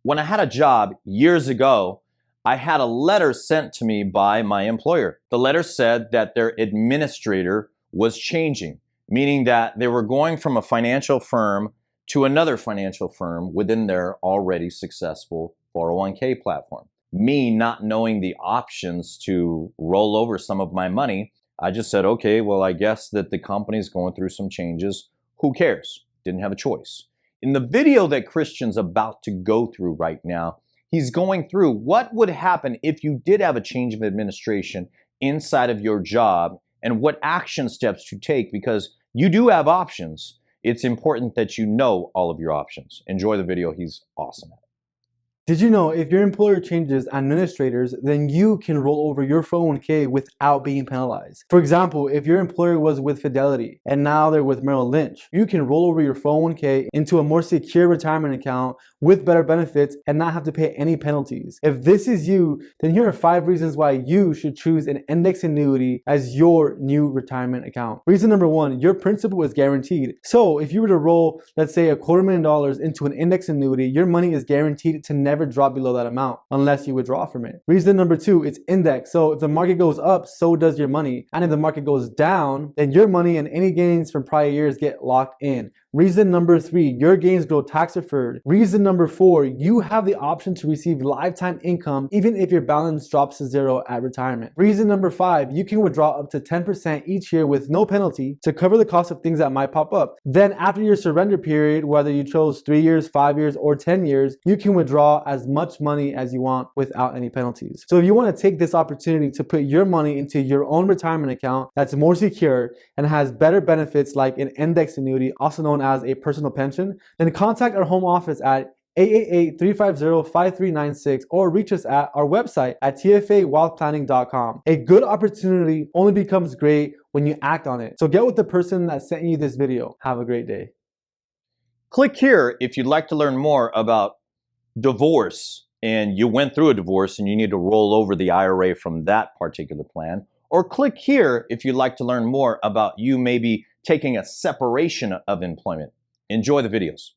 When I had a job years ago, I had a letter sent to me by my employer. The letter said that their administrator was changing, meaning that they were going from a financial firm to another financial firm within their already successful 401k platform. Me not knowing the options to roll over some of my money, I just said, okay, well, I guess that the company's going through some changes. Who cares? Didn't have a choice. In the video that Christian's about to go through right now, he's going through what would happen if you did have a change of administration inside of your job and what action steps to take, because you do have options. It's important that you know all of your options. Enjoy the video. He's awesome at it. Did you know if your employer changes administrators, then you can roll over your 401k without being penalized? For example, if your employer was with Fidelity and now they're with Merrill Lynch, you can roll over your 401k into a more secure retirement account with better benefits and not have to pay any penalties. If this is you, then here are 5 reasons why you should choose an index annuity as your new retirement account. Reason number 1, your principal is guaranteed. So if you were to roll, let's say $250,000 into an index annuity, your money is guaranteed to never drop below that amount unless you withdraw from it. Reason number 2, it's index. So if the market goes up, so does your money. And if the market goes down, then your money and any gains from prior years get locked in. Reason number 3, your gains go tax deferred. Reason number 4, you have the option to receive lifetime income even if your balance drops to 0 at retirement. Reason number 5, you can withdraw up to 10% each year with no penalty to cover the cost of things that might pop up. Then after your surrender period, whether you chose 3 years, 5 years, or 10 years, you can withdraw as much money as you want without any penalties. So if you want to take this opportunity to put your money into your own retirement account that's more secure and has better benefits like an index annuity, also known as a personal pension, then contact our home office at 888-350-5396 or reach us at our website at tfawealthplanning.com. A good opportunity only becomes great when you act on it. So get with the person that sent you this video. Have a great day. Click here if you'd like to learn more about divorce and you went through a divorce and you need to roll over the IRA from that particular plan. Or click here if you'd like to learn more about you maybe taking a separation of employment. Enjoy the videos.